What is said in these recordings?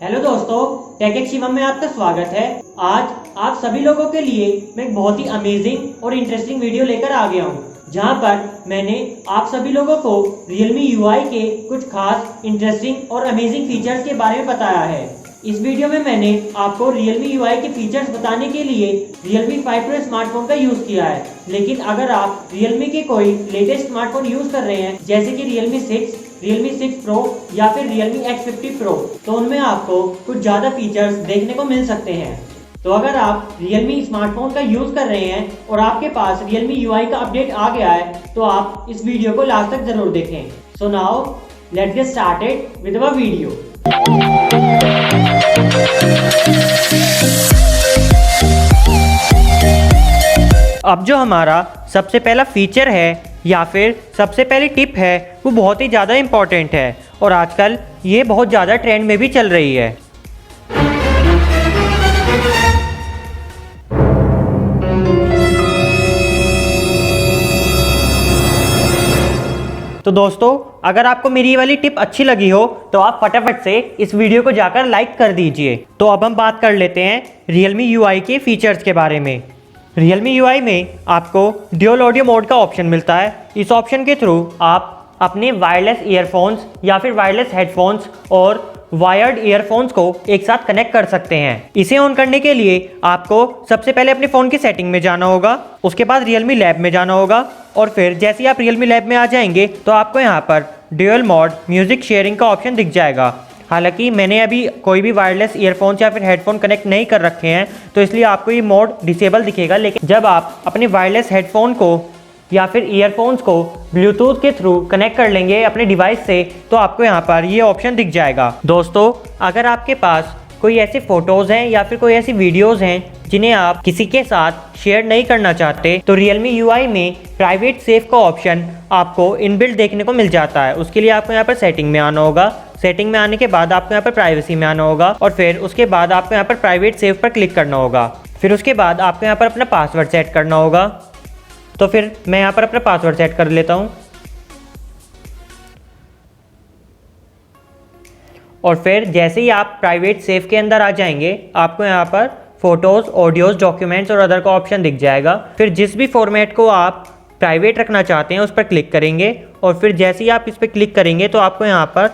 Hello दोस्तों, take Shivam में आपका स्वागत है। आज आप सभी लोगों के लिए मैं एक बहुत ही अमेजिंग और इंटरेस्टिंग वीडियो लेकर आ गया हूँ, जहाँ पर मैंने आप सभी लोगों को Realme UI के कुछ खास इंटरेस्टिंग और अमेजिंग फीचर्स के बारे में बताया है। इस वीडियो में मैंने आपको Realme UI के फीचर्स बताने के लिए Realme 5 Pro स्मार्टफोन का यूज किया है। लेकिन अगर आप Realme के कोई लेटेस्ट स्मार्टफोन यूज कर रहे हैं, जैसे कि Realme 6 Pro या फिर Realme X50 Pro, तो उनमें आपको कुछ ज़्यादा फीचर्स देखने को मिल सकते हैं। तो अगर आप Realme स्मार्टफोन का यूज़ कर रहे हैं और आपके पास Realme UI का अपडेट आ गया है, तो आप इस वीडियो को लास्ट तक ज़रूर देखें। So now let's get started with our video. अब जो हमारा सबसे पहला फीचर है या फिर सबसे पहली टिप है, वो बहुत ही ज़्यादा इम्पॉर्टेंट है और आजकल ये बहुत ज़्यादा ट्रेंड में भी चल रही है। तो दोस्तों, अगर आपको मेरी ये वाली टिप अच्छी लगी हो तो आप फटाफट से इस वीडियो को जाकर लाइक कर दीजिए। तो अब हम बात कर लेते हैं Realme UI के फीचर्स के बारे में। Realme UI में आपको ड्यूल ऑडियो मोड का ऑप्शन मिलता है। इस ऑप्शन के थ्रू आप अपने वायरलेस ईयरफोन्स या फिर वायरलेस हेडफोन्स और वायर्ड ईयरफोन्स को एक साथ कनेक्ट कर सकते हैं। इसे ऑन करने के लिए आपको सबसे पहले अपने फ़ोन की सेटिंग में जाना होगा, उसके बाद Realme लैब में जाना होगा और फिर जैसे ही आप Realme लैब में आ जाएंगे तो आपको यहाँ पर ड्यूल मोड म्यूज़िक शेयरिंग का ऑप्शन दिख जाएगा। हालांकि मैंने अभी कोई भी वायरलेस ईयरफोन्स या फिर हेडफोन कनेक्ट नहीं कर रखे हैं, तो इसलिए आपको ये मोड डिसेबल दिखेगा। लेकिन जब आप अपने वायरलेस हेडफोन को या फिर ईयरफोन्स को ब्लूटूथ के थ्रू कनेक्ट कर लेंगे अपने डिवाइस से, तो आपको यहाँ पर ये ऑप्शन दिख जाएगा। दोस्तों, अगर आपके पास कोई ऐसे फ़ोटोज़ हैं या फिर कोई ऐसी वीडियोज़ हैं जिन्हें आप किसी के साथ शेयर नहीं करना चाहते, तो Realme UI में प्राइवेट सेव का ऑप्शन आपको इनबिल्ट देखने को मिल जाता है। उसके लिए आपको यहाँ पर सेटिंग में आना होगा। सेटिंग में आने के बाद आपको यहाँ पर प्राइवेसी में आना होगा और फिर उसके बाद आपको यहाँ पर प्राइवेट सेव पर क्लिक करना होगा। फिर उसके बाद आपको यहाँ पर अपना पासवर्ड सेट करना होगा। तो फिर मैं यहाँ पर अपना पासवर्ड सेट कर लेता हूँ और फिर जैसे ही आप प्राइवेट सेव के अंदर आ जाएंगे, आपको यहाँ पर फ़ोटोज़, ऑडियोज़, डॉक्यूमेंट्स और अदर का ऑप्शन दिख जाएगा। फिर जिस भी फॉर्मेट को आप प्राइवेट रखना चाहते हैं उस पर क्लिक करेंगे और फिर जैसे ही आप इस पर क्लिक करेंगे तो आपको यहाँ पर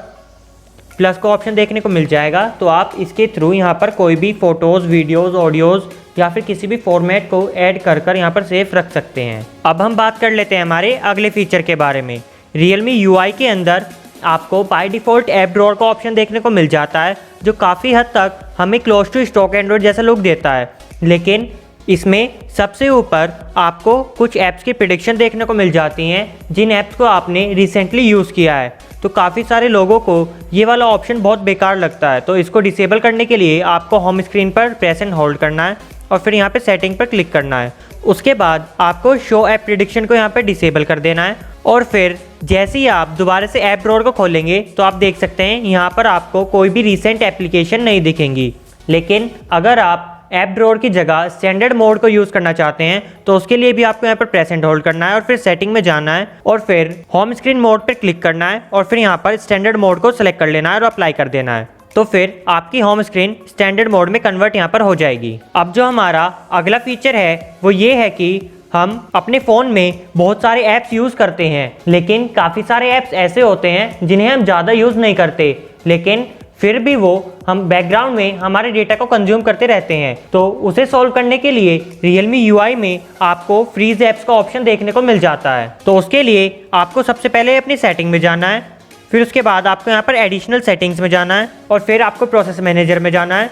प्लस का ऑप्शन देखने को मिल जाएगा। तो आप इसके थ्रू यहाँ पर कोई भी फ़ोटोज़, वीडियोज़, ऑडियोज़ या फिर किसी भी फॉर्मेट को ऐड कर यहाँ पर सेव रख सकते हैं। अब हम बात कर लेते हैं हमारे अगले फीचर के बारे में। Realme UI के अंदर आपको बाय डिफ़ॉल्ट ऐप ड्रॉअर का ऑप्शन देखने को मिल जाता है, जो काफ़ी हद तक हमें क्लोज टू स्टॉक एंड्रॉइड जैसा लुक देता है। लेकिन इसमें सबसे ऊपर आपको कुछ ऐप्स की प्रेडिक्शन देखने को मिल जाती हैं, जिन ऐप्स को आपने रिसेंटली यूज़ किया है। तो काफ़ी सारे लोगों को ये वाला ऑप्शन बहुत बेकार लगता है। तो इसको डिसेबल करने के लिए आपको होम स्क्रीन पर प्रेस एंड होल्ड करना है और फिर यहाँ पे सेटिंग पर क्लिक करना है। उसके बाद आपको शो ऐप प्रेडिक्शन को यहाँ पे डिसेबल कर देना है और फिर जैसे ही आप दोबारा से ऐप ड्रॉअर को खोलेंगे तो आप देख सकते हैं यहाँ पर आपको कोई भी रिसेंट एप्लीकेशन नहीं दिखेंगी। लेकिन अगर आप ऐप ड्रॉअर की जगह स्टैंडर्ड मोड को यूज़ करना चाहते हैं तो उसके लिए भी आपको यहाँ पर प्रेस एंड होल्ड करना है और फिर सेटिंग में जाना है और फिर होम स्क्रीन मोड पर क्लिक करना है और फिर यहाँ पर स्टैंडर्ड मोड को सिलेक्ट कर लेना है और अप्लाई कर देना है। तो फिर आपकी होम स्क्रीन स्टैंडर्ड मोड में कन्वर्ट यहाँ पर हो जाएगी। अब जो हमारा अगला फीचर है वो ये है कि हम अपने फ़ोन में बहुत सारे ऐप्स यूज़ करते हैं, लेकिन काफ़ी सारे ऐप्स ऐसे होते हैं जिन्हें हम ज़्यादा यूज़ नहीं करते, लेकिन फिर भी वो हम बैकग्राउंड में हमारे डेटा को कंज्यूम करते रहते हैं। तो उसे सॉल्व करने के लिए Realme UI में आपको फ्रीज ऐप्स का ऑप्शन देखने को मिल जाता है। तो उसके लिए आपको सबसे पहले अपनी सेटिंग में जाना है, फिर उसके बाद आपको यहाँ पर एडिशनल सेटिंग्स में जाना है और फिर आपको प्रोसेस मैनेजर में जाना है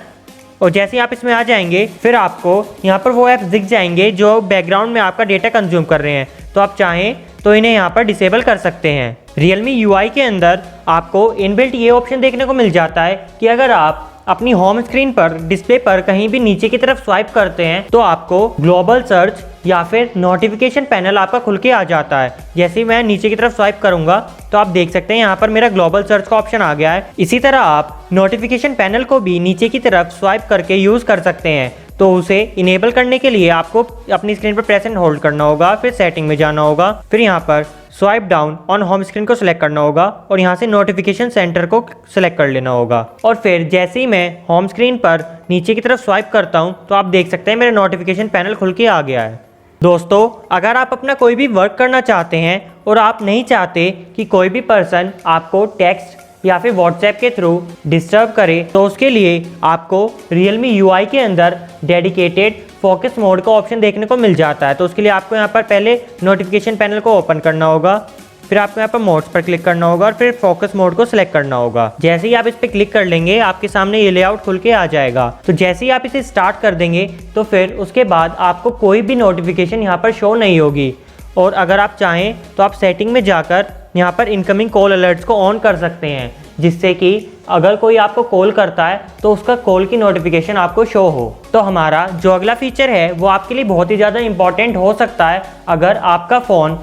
और जैसे ही आप इसमें आ जाएंगे फिर आपको यहाँ पर वो ऐप्स दिख जाएंगे जो बैकग्राउंड में आपका डेटा कंज्यूम कर रहे हैं। तो आप चाहें तो इन्हें यहाँ पर डिसेबल कर सकते हैं। Realme UI के अंदर आपको इनबिल्ट ये ऑप्शन देखने को मिल जाता है कि अगर आप अपनी होम स्क्रीन पर डिस्प्ले पर कहीं भी नीचे की तरफ स्वाइप करते हैं तो आपको ग्लोबल सर्च या फिर नोटिफिकेशन पैनल आपका खुल के आ जाता है। जैसे ही मैं नीचे की तरफ स्वाइप करूंगा तो आप देख सकते हैं यहाँ पर मेरा ग्लोबल सर्च का ऑप्शन आ गया है। इसी तरह आप नोटिफिकेशन पैनल को भी नीचे की तरफ स्वाइप करके यूज़ कर सकते हैं। तो उसे इनेबल करने के लिए आपको अपनी स्क्रीन पर प्रेस एंड होल्ड करना होगा, फिर सेटिंग में जाना होगा, फिर यहाँ पर swipe down on home screen को सिलेक्ट करना होगा और यहाँ से नोटिफिकेशन सेंटर को सिलेक्ट कर लेना होगा। और फिर जैसे ही मैं होम स्क्रीन पर नीचे की तरफ स्वाइप करता हूँ तो आप देख सकते हैं मेरा नोटिफिकेशन पैनल खुल के आ गया है। दोस्तों, अगर आप अपना कोई भी वर्क करना चाहते हैं और आप नहीं चाहते कि कोई भी पर्सन आपको टेक्स्ट या फिर व्हाट्सएप के थ्रू डिस्टर्ब करे, तो उसके लिए आपको Realme UI के अंदर डेडिकेटेड फोकस मोड का ऑप्शन देखने को मिल जाता है। तो उसके लिए आपको यहाँ पर पहले नोटिफिकेशन पैनल को ओपन करना होगा, फिर आपको यहाँ पर मोड्स पर क्लिक करना होगा और फिर फोकस मोड को सिलेक्ट करना होगा। जैसे ही आप इस पर क्लिक कर लेंगे आपके सामने ये लेआउट खुल के आ जाएगा। तो जैसे ही आप इसे स्टार्ट कर देंगे तो फिर उसके बाद आपको कोई भी नोटिफिकेशन यहाँ पर शो नहीं होगी। और अगर आप चाहें तो आप सेटिंग में जाकर यहाँ पर इनकमिंग कॉल अलर्ट्स को ऑन कर सकते हैं, जिससे कि अगर कोई आपको कॉल करता है तो उसका कॉल की नोटिफिकेशन आपको शो हो। तो हमारा जो अगला फीचर है वो आपके लिए बहुत ही ज़्यादा इंपॉर्टेंट हो सकता है अगर आपका फ़ोन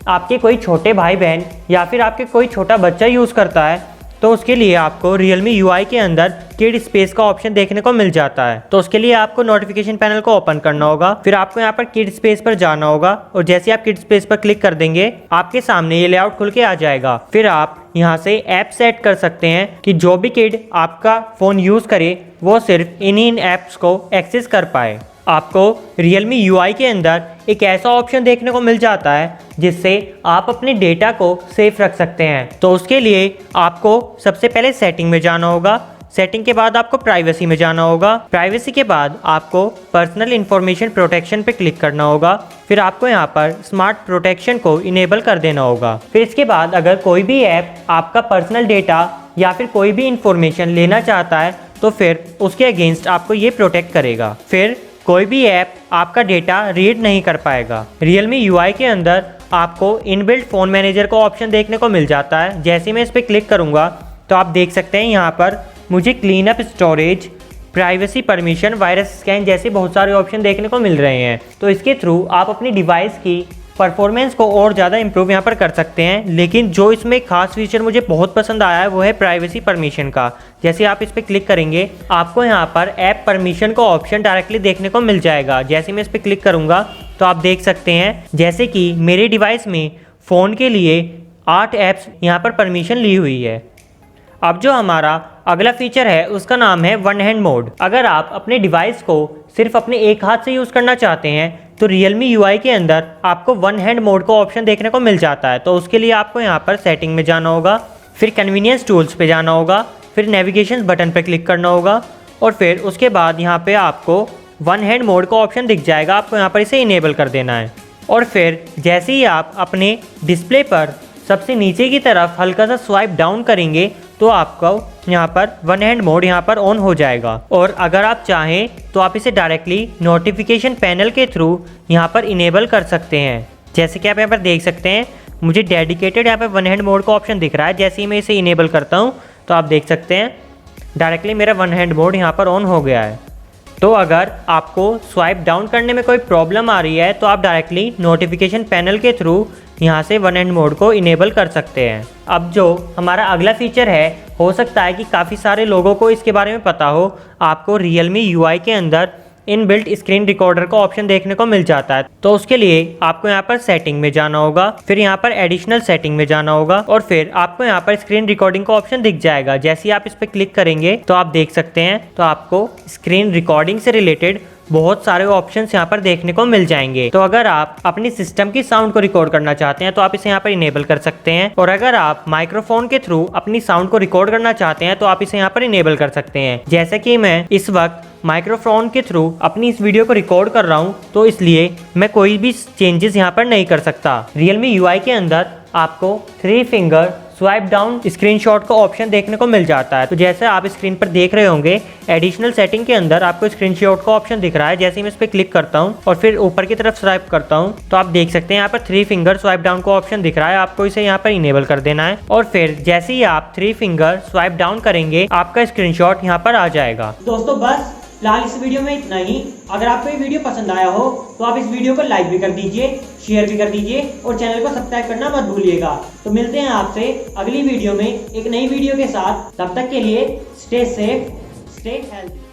आपके कोई छोटे भाई बहन या फिर आपके कोई छोटा बच्चा यूज़ करता है। तो उसके लिए आपको Realme UI के अंदर किड स्पेस का ऑप्शन देखने को मिल जाता है। तो उसके लिए आपको नोटिफिकेशन पैनल को ओपन करना होगा, फिर आपको यहाँ पर किड स्पेस पर जाना होगा और जैसे आप किड स्पेस पर क्लिक कर देंगे आपके सामने ये लेआउट खुल के आ जाएगा। फिर आप यहाँ से ऐप सेट कर सकते हैं कि जो भी किड आपका फ़ोन यूज़ करे वो सिर्फ इन ऐप्स को एक्सेस कर पाए। आपको Realme UI के अंदर एक ऐसा ऑप्शन देखने को मिल जाता है जिससे आप अपने डेटा को सेफ रख सकते हैं। तो उसके लिए आपको सबसे पहले सेटिंग में जाना होगा, सेटिंग के बाद आपको प्राइवेसी में जाना होगा, प्राइवेसी के बाद आपको पर्सनल इंफॉर्मेशन प्रोटेक्शन पे क्लिक करना होगा, फिर आपको यहाँ पर स्मार्ट प्रोटेक्शन को इनेबल कर देना होगा। फिर इसके बाद अगर कोई भी ऐप आपका पर्सनल डेटा या फिर कोई भी इंफॉर्मेशन लेना चाहता है तो फिर उसके अगेंस्ट आपको ये प्रोटेक्ट करेगा। फिर कोई भी ऐप आपका डेटा रीड नहीं कर पाएगा। Realme UI के अंदर आपको इनबिल्ट फ़ोन मैनेजर का ऑप्शन देखने को मिल जाता है। जैसे मैं इस पर क्लिक करूँगा तो आप देख सकते हैं यहाँ पर मुझे clean up storage, privacy permission, virus scan जैसे बहुत सारे ऑप्शन देखने को मिल रहे हैं। तो इसके थ्रू आप अपनी डिवाइस की परफॉर्मेंस को और ज़्यादा इंप्रूव यहाँ पर कर सकते हैं। लेकिन जो इसमें खास फीचर मुझे बहुत पसंद आया है वो है प्राइवेसी परमिशन का। जैसे आप इस पर क्लिक करेंगे आपको यहाँ पर ऐप परमिशन का ऑप्शन डायरेक्टली देखने को मिल जाएगा। जैसे मैं इस पर क्लिक करूँगा तो आप देख सकते हैं जैसे कि मेरे डिवाइस में फ़ोन के लिए 8 ऐप्स यहाँ पर परमिशन ली हुई है। अब जो हमारा अगला फीचर है उसका नाम है वन हैंड मोड। अगर आप अपने डिवाइस को सिर्फ अपने एक हाथ से यूज़ करना चाहते हैं तो Realme UI के अंदर आपको वन हैंड मोड का ऑप्शन देखने को मिल जाता है। तो उसके लिए आपको यहाँ पर सेटिंग में जाना होगा, फिर कन्वीनियंस टूल्स पे जाना होगा, फिर नेविगेशन बटन पर क्लिक करना होगा और फिर उसके बाद यहाँ पे आपको वन हैंड मोड का ऑप्शन दिख जाएगा। आपको यहाँ पर इसे इनेबल कर देना है और फिर जैसे ही आप अपने डिस्प्ले पर सबसे नीचे की तरफ हल्का सा स्वाइप डाउन करेंगे तो आपको यहाँ पर वन हैंड मोड यहाँ पर ऑन हो जाएगा। और अगर आप चाहें तो आप इसे डायरेक्टली नोटिफिकेशन पैनल के थ्रू यहाँ पर इनेबल कर सकते हैं। जैसे कि आप यहाँ पर देख सकते हैं मुझे डेडिकेटेड यहाँ पर वन हैंड मोड का ऑप्शन दिख रहा है। जैसे ही मैं इसे इनेबल करता हूँ तो आप देख सकते हैं डायरेक्टली मेरा वन हैंड मोड यहाँ पर ऑन हो गया है। तो अगर आपको स्वाइप डाउन करने में कोई प्रॉब्लम आ रही है तो आप डायरेक्टली नोटिफिकेशन पैनल के थ्रू यहाँ से वन हैंड मोड को इनेबल कर सकते हैं। अब जो हमारा अगला फीचर है हो सकता है कि काफ़ी सारे लोगों को इसके बारे में पता हो। आपको Realme UI के अंदर इनबिल्ट स्क्रीन रिकॉर्डर का ऑप्शन देखने को मिल जाता है। तो उसके लिए आपको यहाँ पर सेटिंग में जाना होगा, फिर यहाँ पर एडिशनल सेटिंग में जाना होगा और फिर आपको यहाँ पर स्क्रीन रिकॉर्डिंग का ऑप्शन दिख जाएगा। जैसे ही आप इस पर क्लिक करेंगे तो आप देख सकते हैं तो आपको स्क्रीन रिकॉर्डिंग से रिलेटेड बहुत सारे ऑप्शंस यहाँ पर देखने को मिल जाएंगे। तो अगर आप अपनी सिस्टम की साउंड को रिकॉर्ड करना चाहते हैं तो आप इसे यहाँ पर इनेबल कर सकते हैं और अगर आप माइक्रोफोन के थ्रू अपनी साउंड को रिकॉर्ड करना चाहते हैं तो आप इसे यहाँ पर इनेबल कर सकते हैं। जैसे कि मैं इस वक्त माइक्रोफोन के थ्रू अपनी इस वीडियो को रिकॉर्ड कर रहा हूँ तो इसलिए मैं कोई भी चेंजेस यहाँ पर नहीं कर सकता। Realme UI के अंदर आपको 3 फिंगर स्वाइप डाउन स्क्रीनशॉट का ऑप्शन देखने को मिल जाता है। तो जैसे आप स्क्रीन पर देख रहे होंगे एडिशनल सेटिंग के अंदर आपको स्क्रीनशॉट का ऑप्शन दिख रहा है। जैसे मैं इस पर क्लिक करता हूं और फिर ऊपर की तरफ स्वाइप करता हूं तो आप देख सकते हैं यहाँ पर 3 फिंगर स्वाइप डाउन का ऑप्शन दिख रहा है। आपको इसे यहाँ पर इनेबल कर देना है और फिर जैसे ही आप 3 फिंगर स्वाइप डाउन करेंगे आपका स्क्रीनशॉट यहाँ पर आ जाएगा। दोस्तों बस फिलहाल इस वीडियो में इतना ही। अगर आपको ये वीडियो पसंद आया हो तो आप इस वीडियो को लाइक भी कर दीजिए, शेयर भी कर दीजिए और चैनल को सब्सक्राइब करना मत भूलिएगा। तो मिलते हैं आपसे अगली वीडियो में एक नई वीडियो के साथ। तब तक के लिए स्टे सेफ, स्टे हेल्थी।